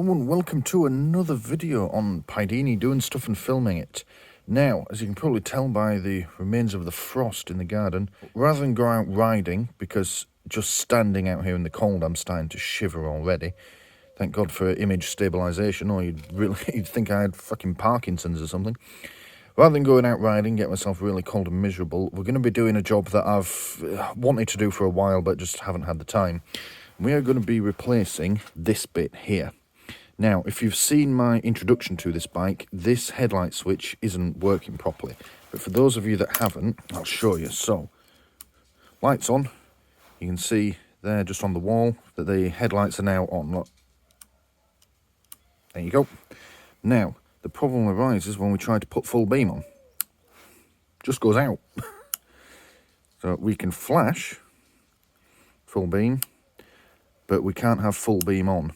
Hello and welcome to another video on Pidini doing stuff and filming it. Now, as you can probably tell by the remains of the frost in the garden, rather than go out riding, because just standing out here in the cold I'm starting to shiver already. Thank God for image stabilisation, or you'd think I had fucking Parkinson's or something. Rather than going out riding, get myself really cold and miserable, we're going to be doing a job that I've wanted to do for a while but just haven't had the time. We are going to be replacing this bit here. Now, if you've seen my introduction to this bike, this headlight switch isn't working properly. But for those of you that haven't, I'll show you. So, lights on. You can see there just on the wall that the headlights are now on. Look. There you go. Now, the problem arises when we try to put full beam on. Just goes out. So we can flash full beam, but we can't have full beam on.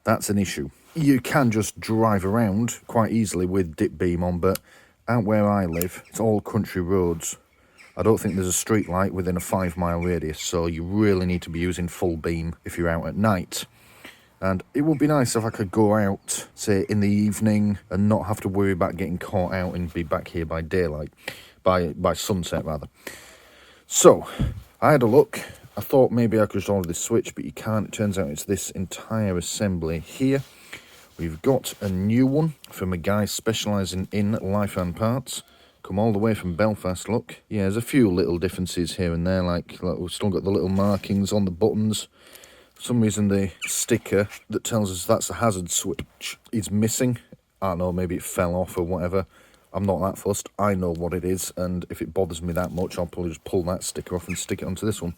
That's an issue. You can just drive around quite easily with dip beam on, but out where I live, it's all country roads. I don't think there's a street light within a 5-mile radius, so you really need to be using full beam if you're out at night. And it would be nice if I could go out, say, in the evening and not have to worry about getting caught out and be back here by daylight, by sunset rather. So, I had a look. I thought maybe I could just order this switch, but you can't. It turns out it's this entire assembly here. We've got a new one from a guy specialising in Lifan parts. Come all the way from Belfast, look. Yeah, there's a few little differences here and there, like we've still got the little markings on the buttons. For some reason, the sticker that tells us that's a hazard switch is missing. I don't know, maybe it fell off or whatever. I'm not that fussed. I know what it is, and if it bothers me that much, I'll probably just pull that sticker off and stick it onto this one.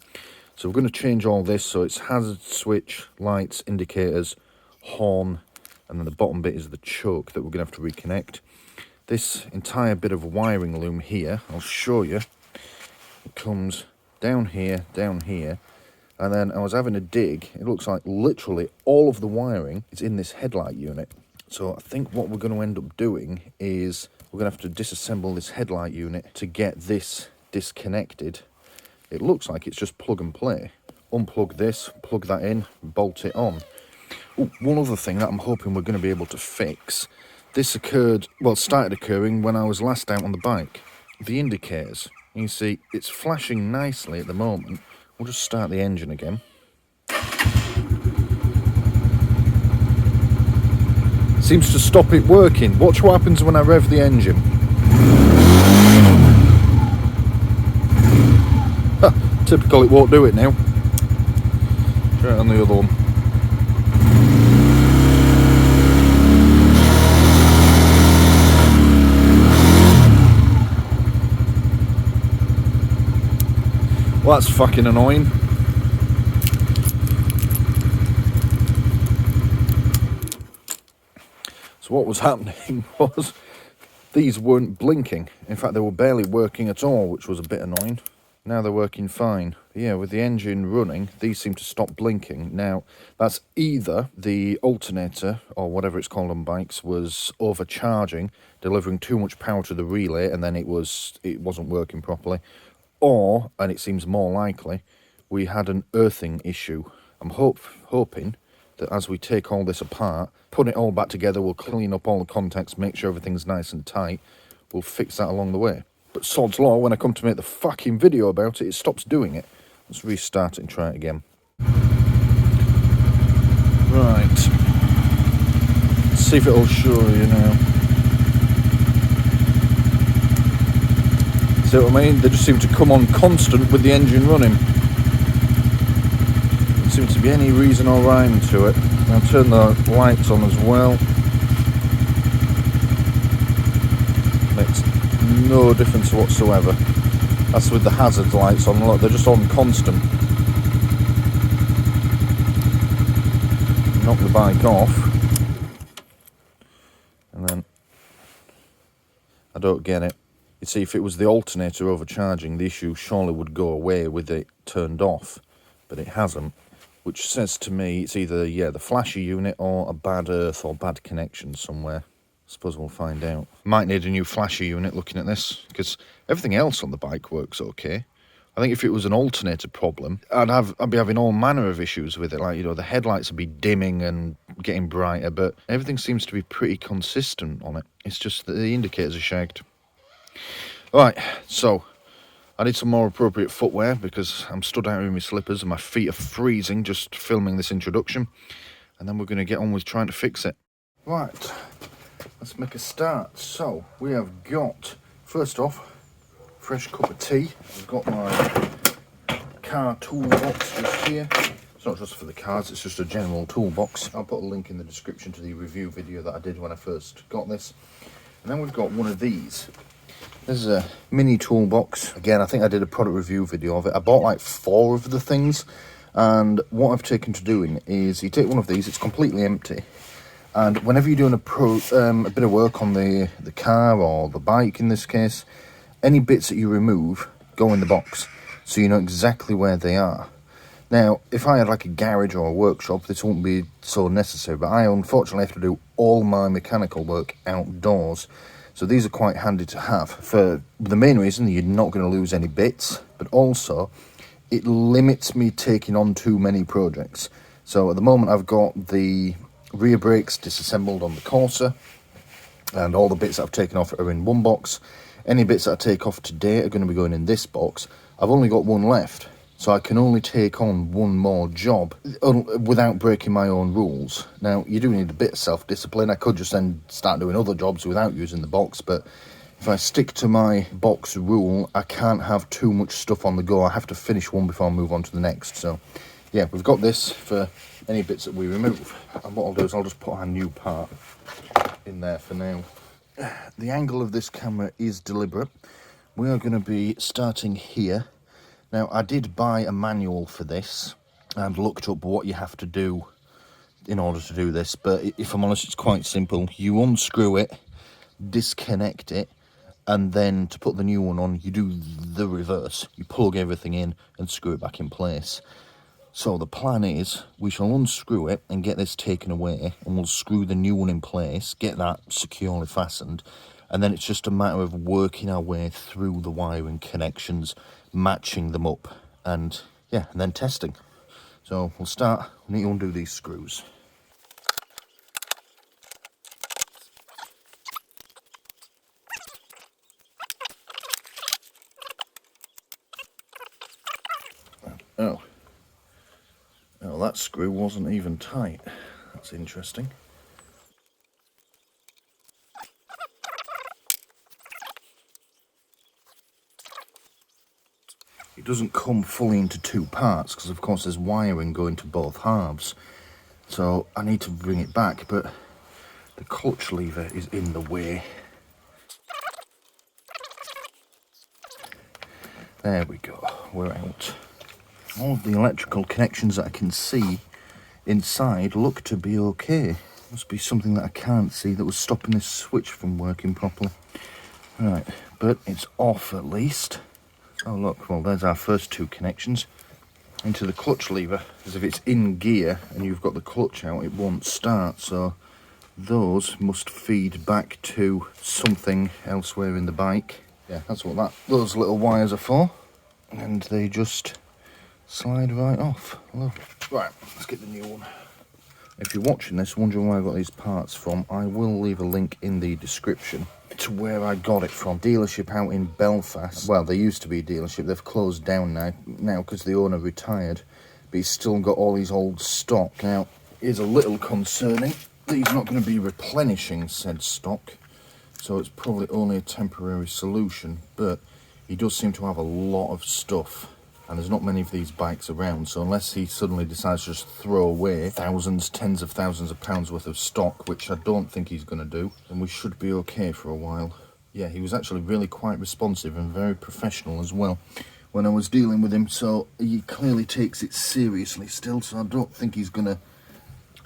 So we're going to change all this, so it's hazard switch, lights, indicators, horn, and then the bottom bit is the choke that we're going to have to reconnect. This entire bit of wiring loom here, I'll show you, it comes down here, and then I was having a dig. It looks like literally all of the wiring is in this headlight unit. So I think what we're going to end up doing is we're going to have to disassemble this headlight unit to get this disconnected. It looks like it's just plug and play. Unplug this, plug that in, bolt it on. Ooh, one other thing that I'm hoping we're going to be able to fix. This started occurring when I was last out on the bike. The indicators. You see, it's flashing nicely at the moment. We'll just start the engine again. Seems to stop it working. Watch what happens when I rev the engine. Typical, it won't do it now. Try it on the other one. Well, that's fucking annoying. So what was happening was these weren't blinking. In fact, they were barely working at all, which was a bit annoying. Now they're working fine. Yeah, with the engine running, these seem to stop blinking. Now, that's either the alternator, or whatever it's called on bikes, was overcharging, delivering too much power to the relay, and then it wasn't working properly. Or, and it seems more likely, we had an earthing issue. I'm hoping that as we take all this apart, put it all back together, we'll clean up all the contacts, make sure everything's nice and tight. We'll fix that along the way. But sod's law, when I come to make the fucking video about it, it stops doing it. Let's restart it and try it again. Right. Let's see if it'll show you now. See what I mean? They just seem to come on constant with the engine running. There seems to be any reason or rhyme to it. I'll turn the lights on as well. Makes no difference whatsoever. That's with the hazard lights on. Look, they're just on constant. Knock the bike off. And then I don't get it. You see, if it was the alternator overcharging, the issue surely would go away with it turned off, but it hasn't, which says to me it's either, the flashy unit or a bad earth or bad connection somewhere. I suppose we'll find out. Might need a new flashy unit looking at this, because everything else on the bike works okay. I think if it was an alternator problem, I'd be having all manner of issues with it. Like, you know, the headlights would be dimming and getting brighter, but everything seems to be pretty consistent on it. It's just that the indicators are shagged. Right, so I need some more appropriate footwear because I'm stood out in my slippers and my feet are freezing just filming this introduction. And then we're going to get on with trying to fix it. Right, let's make a start. So, we have got, first off, fresh cup of tea. I've got my car toolbox just here. It's not just for the cars, it's just a general toolbox. I'll put a link in the description to the review video that I did when I first got this. And then we've got one of these. This is a mini toolbox. Again, I think I did a product review video of it. I bought like 4 of the things. And what I've taken to doing is you take one of these, it's completely empty. And whenever you're doing a bit of work on the car or the bike in this case, any bits that you remove go in the box, so you know exactly where they are. Now, if I had like a garage or a workshop, this wouldn't be so necessary, but I unfortunately have to do all my mechanical work outdoors. So these are quite handy to have. For the main reason, you're not going to lose any bits, but also it limits me taking on too many projects. So at the moment I've got the rear brakes disassembled on the Corsa, and all the bits that I've taken off are in one box. Any bits that I take off today are going to be going in this box. I've only got one left, so I can only take on one more job without breaking my own rules. Now, you do need a bit of self-discipline. I could just then start doing other jobs without using the box, but if I stick to my box rule, I can't have too much stuff on the go. I have to finish one before I move on to the next. So, yeah, we've got this for any bits that we remove. And what I'll do is I'll just put our new part in there for now. The angle of this camera is deliberate. We are going to be starting here. Now, I did buy a manual for this and looked up what you have to do in order to do this. But if I'm honest, it's quite simple. You unscrew it, disconnect it, and then to put the new one on, you do the reverse. You plug everything in and screw it back in place. So the plan is we shall unscrew it and get this taken away, and we'll screw the new one in place, get that securely fastened, and then it's just a matter of working our way through the wiring connections, matching them up, and yeah, and then testing. So we'll start. We need to undo these screws. Oh, that screw wasn't even tight. That's interesting. It doesn't come fully into 2 parts because of course there's wiring going to both halves. So I need to bring it back, but the clutch lever is in the way. There we go, we're out. All of the electrical connections that I can see inside look to be okay. Must be something that I can't see that was stopping this switch from working properly. Right, but it's off at least. Oh look, well there's our first 2 connections into the clutch lever, because if it's in gear and you've got the clutch out, it won't start. So those must feed back to something elsewhere in the bike. Yeah, that's what those little wires are for, and they just slide right off. Lovely. Right, let's get the new one. If you're watching this, wondering where I got these parts from, I will leave a link in the description to where I got it from. Dealership out in Belfast. Well, they used to be a dealership. They've closed down now because the owner retired, but he's still got all his old stock. Now, it's a little concerning that he's not going to be replenishing said stock, so it's probably only a temporary solution, but he does seem to have a lot of stuff, and there's not many of these bikes around, so unless he suddenly decides to just throw away thousands, tens of thousands of pounds worth of stock, which I don't think he's going to do, then we should be okay for a while. Yeah, he was actually really quite responsive and very professional as well when I was dealing with him, so he clearly takes it seriously still, so I don't think he's going to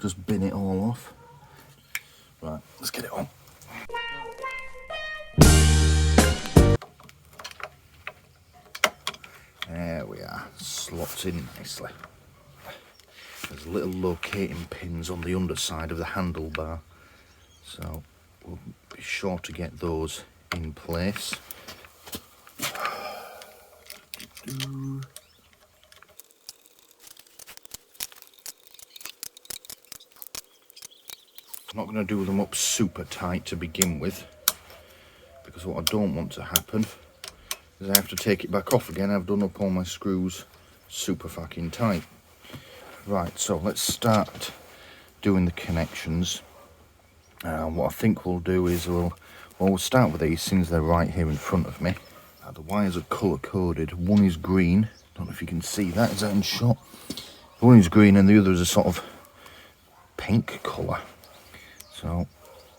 just bin it all off. Right, let's get it on. There we are, slots in nicely. There's little locating pins on the underside of the handlebar, so we'll be sure to get those in place. I'm not going to do them up super tight to begin with, because what I don't want to happen is I have to take it back off again. I've done up all my screws super fucking tight. Right, so let's start doing the connections. What I think we'll do is we'll start with these since they're right here in front of me. The wires are colour coded. One is green. Don't know if you can see that. Is that in shot? One is green and the other is a sort of pink colour. So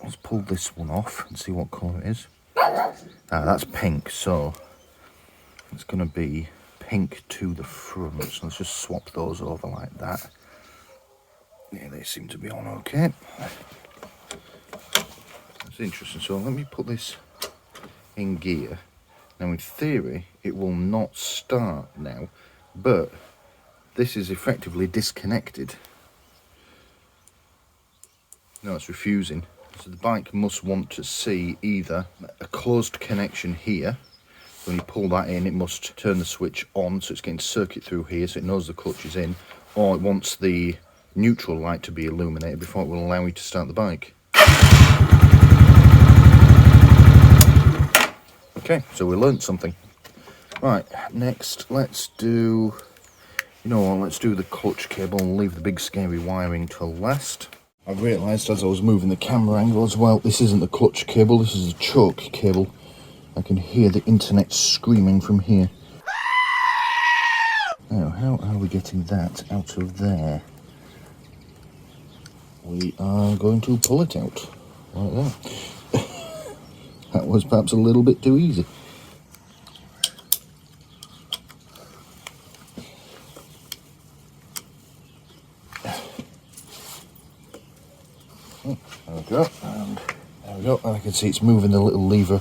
let's pull this one off and see what colour it is. That's pink, so it's going to be pink to the front. So let's just swap those over like that. Yeah, they seem to be on okay. That's interesting. So let me put this in gear. Now in theory it will not start now, but this is effectively disconnected. No, it's refusing. So the bike must want to see either a closed connection here. When you pull that in, it must turn the switch on, so it's getting circuit through here, so it knows the clutch is in, or it wants the neutral light to be illuminated before it will allow you to start the bike. Okay, so we learned something. Right, next let's do, let's do the clutch cable and leave the big scary wiring till last. I realised as I was moving the camera angle as well, this isn't the clutch cable, this is a choke cable. I can hear the internet screaming from here. Now, how are we getting that out of there? We are going to pull it out, like that. That was perhaps a little bit too easy. There we go, and there we go. And I can see it's moving the little lever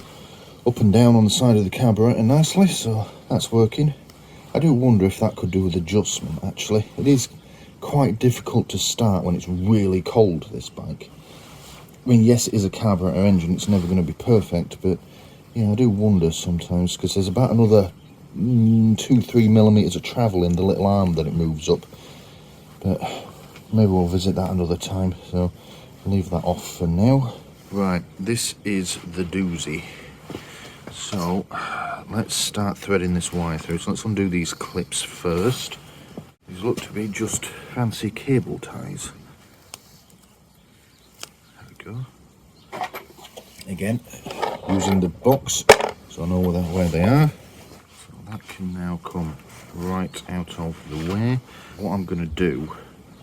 up and down on the side of the carburetor nicely, so that's working. I do wonder if that could do with adjustment, actually. It is quite difficult to start when it's really cold, this bike. I mean, yes, it is a carburetor engine, it's never going to be perfect, but yeah, I do wonder sometimes, because there's about another 2-3 millimeters of travel in the little arm that it moves up. But maybe we'll visit that another time, so I'll leave that off for now. Right, this is the doozy. So let's start threading this wire through. So let's undo these clips first. These look to be just fancy cable ties. There we go. Again, using the box so I know where they are. So that can now come right out of the way. What I'm going to do,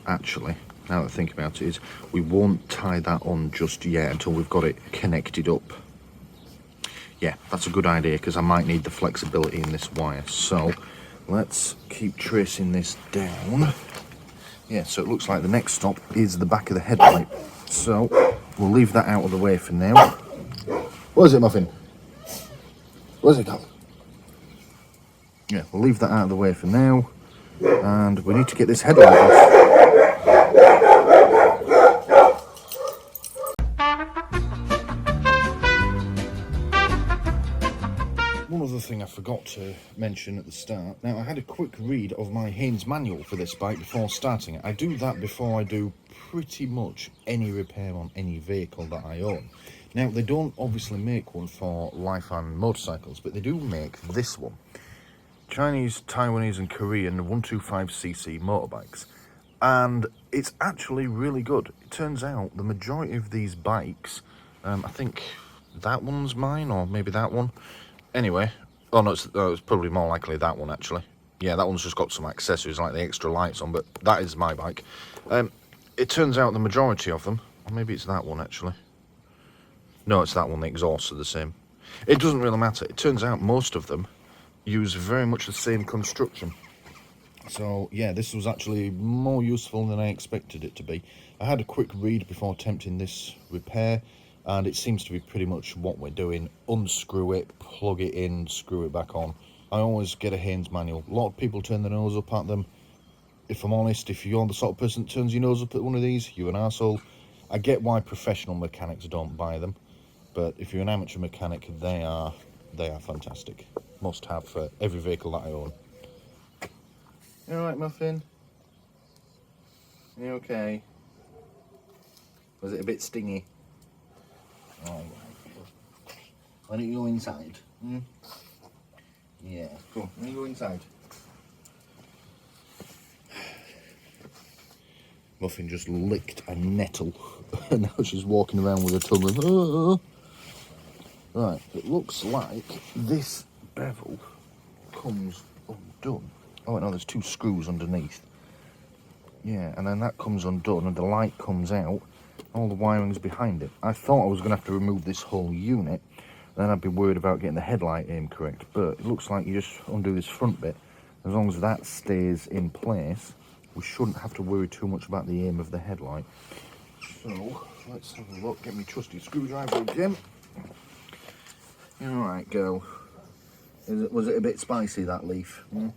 actually, now that I think about it, is we won't tie that on just yet until we've got it connected up. Yeah, that's a good idea, because I might need the flexibility in this wire. So let's keep tracing this down. Yeah, so it looks like the next stop is the back of the headlight. So we'll leave that out of the way for now. What is it, Muffin? Where's it gone? Yeah, we'll leave that out of the way for now. And we need to get this headlight off. One other thing I forgot to mention at the start. Now, I had a quick read of my Haynes manual for this bike before starting it. I do that before I do pretty much any repair on any vehicle that I own. Now, they don't obviously make one for Lifan motorcycles, but they do make this one. Chinese, Taiwanese and Korean 125cc motorbikes. And it's actually really good. It turns out the majority of these bikes, I think that one's mine, or maybe that one. Anyway, it's probably more likely that one, actually. Yeah, that one's just got some accessories like the extra lights on, but that is my bike. It turns out the majority of them, or maybe it's that one, actually. No, it's that one, the exhausts are the same. It doesn't really matter. It turns out most of them use very much the same construction. So, yeah, this was actually more useful than I expected it to be. I had a quick read before attempting this repair, and it seems to be pretty much what we're doing. Unscrew it, plug it in, screw it back on. I always get a Haynes manual. A lot of people turn their nose up at them. If I'm honest, if you're the sort of person that turns your nose up at one of these, you're an arsehole. I get why professional mechanics don't buy them, but if you're an amateur mechanic, they are fantastic. Must have for every vehicle that I own. You alright, Muffin? You okay? Was it a bit stingy? Alright. Why don't you go inside? Hmm? Yeah, go on, let me go inside. Muffin just licked a nettle and now she's walking around with her tongue and, oh. Right, it looks like this bevel comes undone. Oh no, there's 2 screws underneath. Yeah, and then that comes undone and the light comes out. All the wiring's behind it. I thought I was going to have to remove this whole unit. Then I'd be worried about getting the headlight aim correct. But it looks like you just undo this front bit. As long as that stays in place, we shouldn't have to worry too much about the aim of the headlight. So, let's have a look. Get me trusty screwdriver again. Alright, girl. Was it a bit spicy, that leaf? Hmm?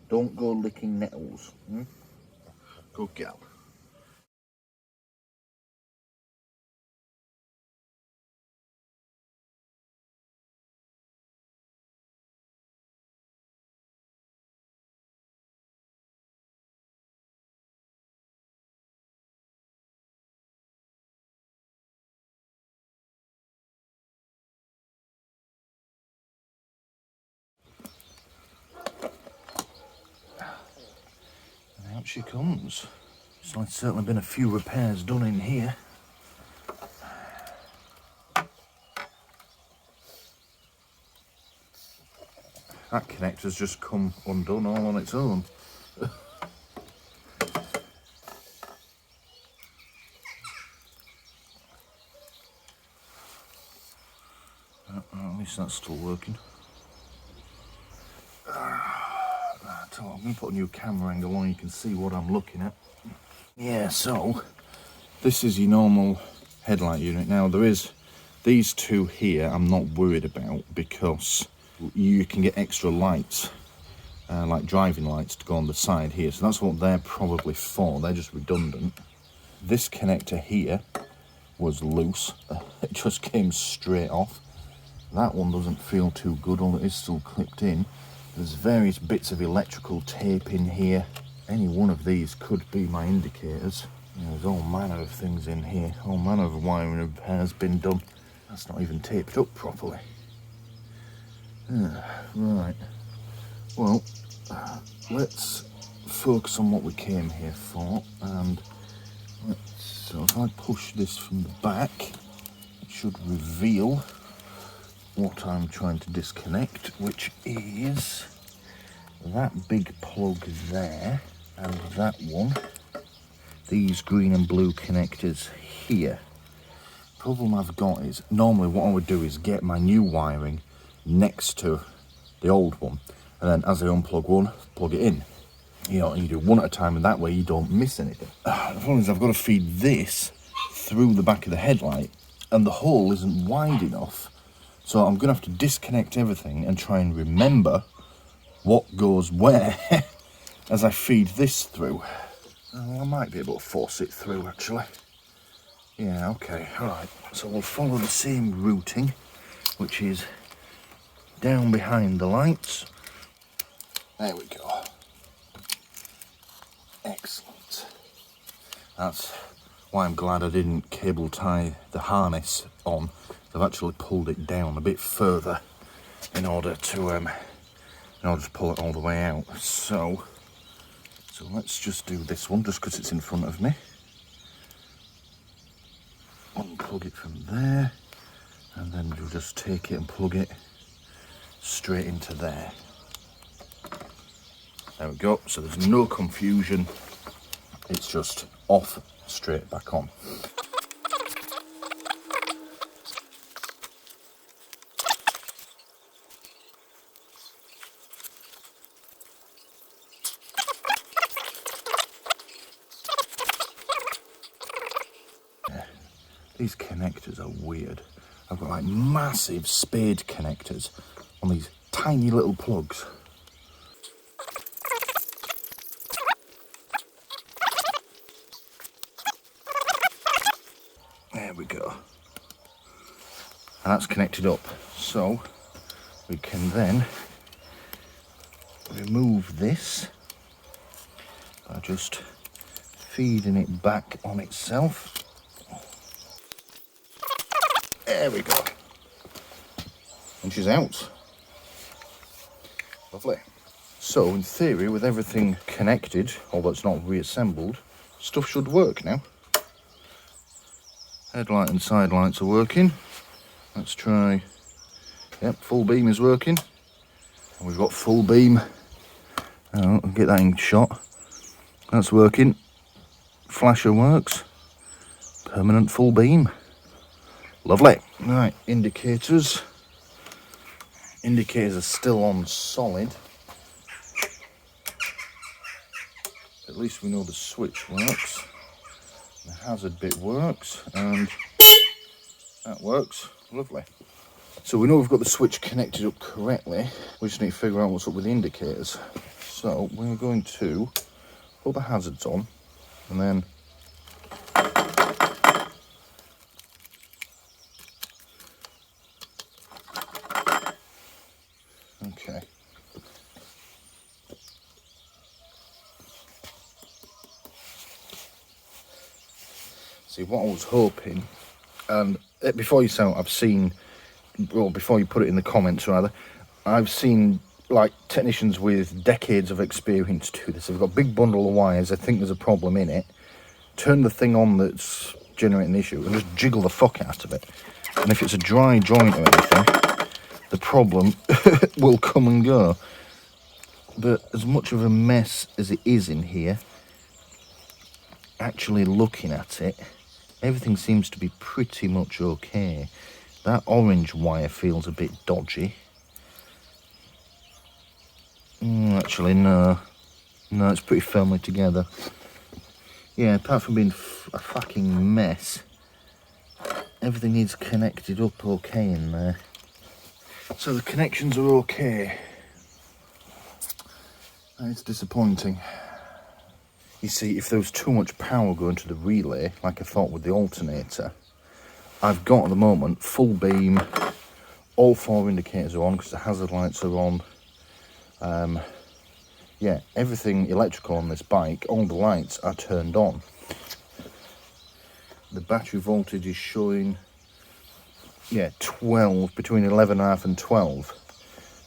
Don't go licking nettles. Hmm? Good girl. And out she comes. So there's certainly been a few repairs done in here. That connector's just come undone all on its own. At least that's still working. I'm going to put a new camera angle on, you can see what I'm looking at. Yeah, so this is your normal headlight unit. Now there is these 2 here I'm not worried about because you can get extra lights, like driving lights, to go on the side here. So that's what they're probably for. They're just redundant. This connector here was loose. It just came straight off. That one doesn't feel too good, although it is still clipped in. There's various bits of electrical tape in here. Any one of these could be my indicators. There's all manner of things in here. All manner of wiring repairs been done. That's not even taped up properly. Right. Well, let's focus on what we came here for. And so if I push this from the back, it should reveal what I'm trying to disconnect, which is that big plug there and that one. These green and blue connectors here. Problem I've got is normally what I would do is get my new wiring next to the old one, and then as I unplug one, plug it in. You know, you do one at a time, and that way you don't miss anything. The problem is I've got to feed this through the back of the headlight, and the hole isn't wide enough. So I'm going to have to disconnect everything and try and remember what goes where as I feed this through. Oh, I might be able to force it through, actually. Yeah, okay, alright. So we'll follow the same routing, which is down behind the lights. There we go. Excellent. That's why I'm glad I didn't cable tie the harness on. I've actually pulled it down a bit further in order to pull it all the way out. So let's just do this one, just because it's in front of me. Unplug it from there, and then we'll just take it and plug it straight into there. There we go. So there's no confusion. It's just off, straight back on. These connectors are weird. I've got like massive spade connectors on these tiny little plugs. There we go. And that's connected up. So we can then remove this by just feeding it back on itself. There we go. And she's out. Lovely. So in theory, with everything connected, although it's not reassembled, stuff should work now. Headlight and side lights are working. Let's try. Yep, full beam is working. And we've got full beam. I'll get that in shot. That's working. Flasher works. Permanent full beam. Lovely. Right, indicators. Indicators are still on solid. At least we know the switch works. The hazard bit works, and that works. Lovely. So we know we've got the switch connected up correctly. We just need to figure out what's up with the indicators. So we're going to put the hazards on, and then okay. See, what I was hoping, and before you say I've seen, well, before you put it in the comments rather, I've seen like technicians with decades of experience do this. They've got a big bundle of wires, I think there's a problem in it, turn the thing on that's generating the issue and just jiggle the fuck out of it. And if it's a dry joint or anything, the problem will come and go. But as much of a mess as it is in here, actually looking at it, everything seems to be pretty much okay. That orange wire feels a bit dodgy. Actually, no. No, it's pretty firmly together. Yeah, apart from being a fucking mess, everything is connected up okay in there. So the connections are okay. It's disappointing. You see, if there was too much power going to the relay, like I thought with the alternator, I've got at the moment full beam, all four indicators are on because the hazard lights are on. Yeah, everything electrical on this bike, all the lights are turned on. The battery voltage is showing, yeah, 12, between 11.5 and 12.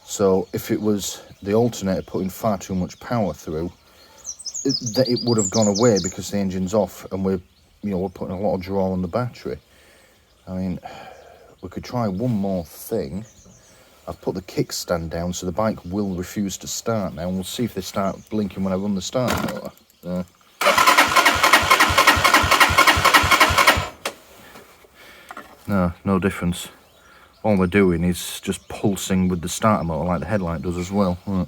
So if it was the alternator putting far too much power through, it would have gone away because the engine's off and we're putting a lot of draw on the battery. I mean, we could try one more thing. I've put the kickstand down so the bike will refuse to start now, and we'll see if they start blinking when I run the start motor. No difference. All we're doing is just pulsing with the starter motor like the headlight does as well. Right.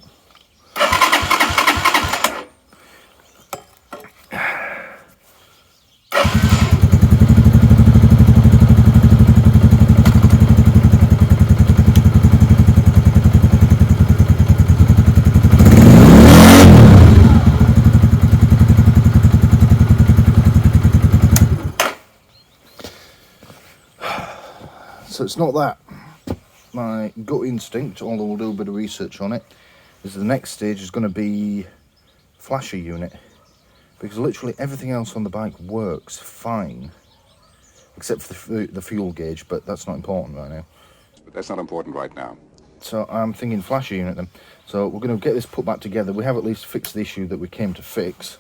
So it's not that. My gut instinct, although we'll do a bit of research on it, is the next stage is going to be flasher unit. Because literally everything else on the bike works fine. Except for the fuel gauge, but that's not important right now. But that's not important right now. So I'm thinking flasher unit then. So we're going to get this put back together. We have at least fixed the issue that we came to fix,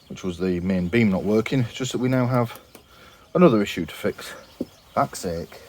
which was the main beam not working. It's just that we now have another issue to fix. Fuck's sake.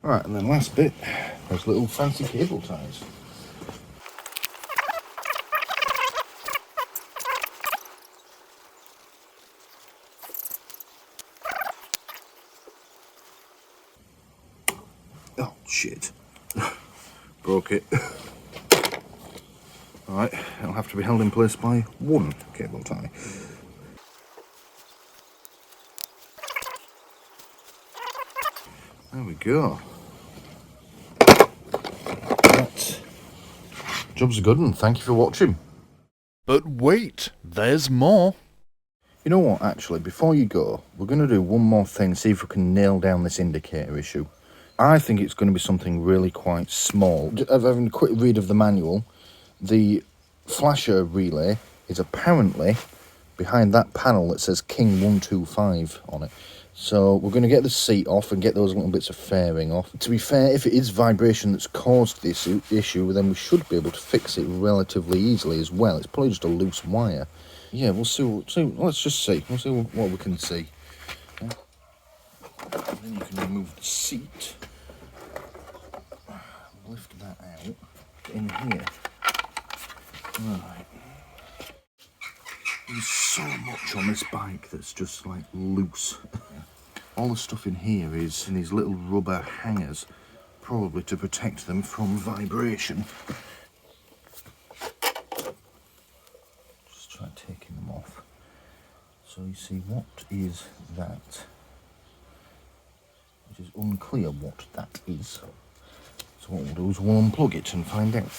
Right, and then last bit, those little fancy cable ties. Oh shit. Broke it. Alright, it'll have to be held in place by one cable tie. There we go. That job's good, and thank you for watching. But wait, there's more. You know what, actually, before you go, we're going to do one more thing, see if we can nail down this indicator issue. I think it's going to be something really quite small. Having a quick read of the manual, the flasher relay is apparently behind that panel that says King 125 on it. So we're going to get the seat off and get those little bits of fairing off. To be fair, if it is vibration that's caused this issue, then we should be able to fix it relatively easily as well. It's probably just a loose wire. Yeah, we'll see. Let's just see. We'll see what we can see. Yeah. Then you can remove the seat. Lift that out. In here. Right. There's so much on this bike that's just like loose. All the stuff in here is in these little rubber hangers, probably to protect them from vibration. Just try taking them off. So you see, what is that? It is unclear what that is. So what we'll do is we'll unplug it and find out.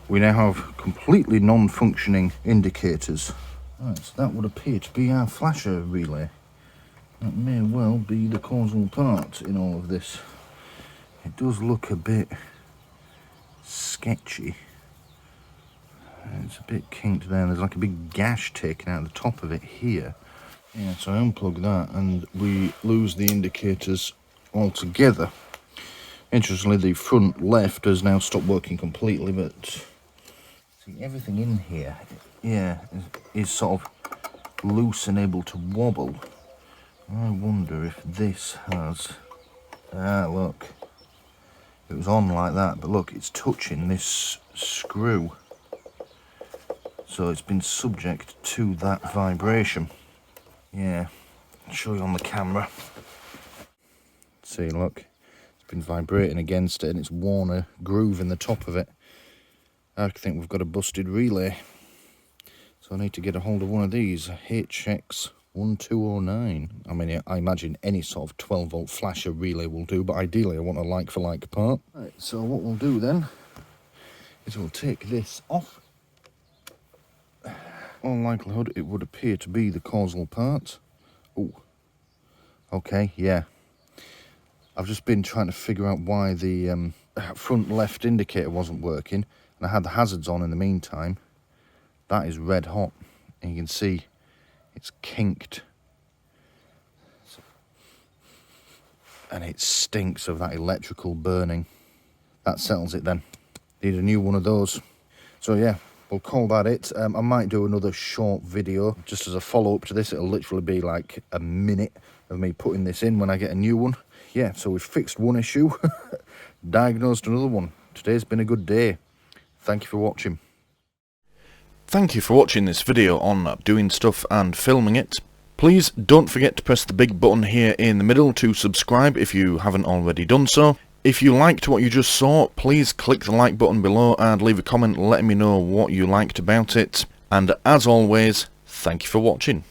We now have completely non-functioning indicators. Right, so that would appear to be our flasher relay. That may well be the causal part in all of this. It does look a bit sketchy. It's a bit kinked there. There's like a big gash taken out of the top of it here. Yeah, so I unplug that and we lose the indicators altogether. Interestingly, the front left has now stopped working completely, but see, everything in here, yeah, is sort of loose and able to wobble. I wonder if this has... Ah, look. It was on like that, but look, it's touching this screw. So it's been subject to that vibration. Yeah, I'll show you on the camera. See, look. It's been vibrating against it and it's worn a groove in the top of it. I think we've got a busted relay. So I need to get a hold of one of these, HX1209. I mean, I imagine any sort of 12 volt flasher relay will do, but ideally I want a like for like part. Right, so what we'll do then is we'll take this off. All likelihood it would appear to be the causal part. Oh, okay, yeah. I've just been trying to figure out why the front left indicator wasn't working, and I had the hazards on in the meantime. That is red hot, and you can see it's kinked. And it stinks of that electrical burning. That settles it then. Need a new one of those. So yeah, we'll call that it. I might do another short video just as a follow-up to this. It'll literally be like a minute of me putting this in when I get a new one. Yeah, so we've fixed one issue, diagnosed another one. Today's been a good day. Thank you for watching. Thank you for watching this video on doing stuff and filming it. Please don't forget to press the big button here in the middle to subscribe if you haven't already done so. If you liked what you just saw, please click the like button below and leave a comment letting me know what you liked about it. And as always, thank you for watching.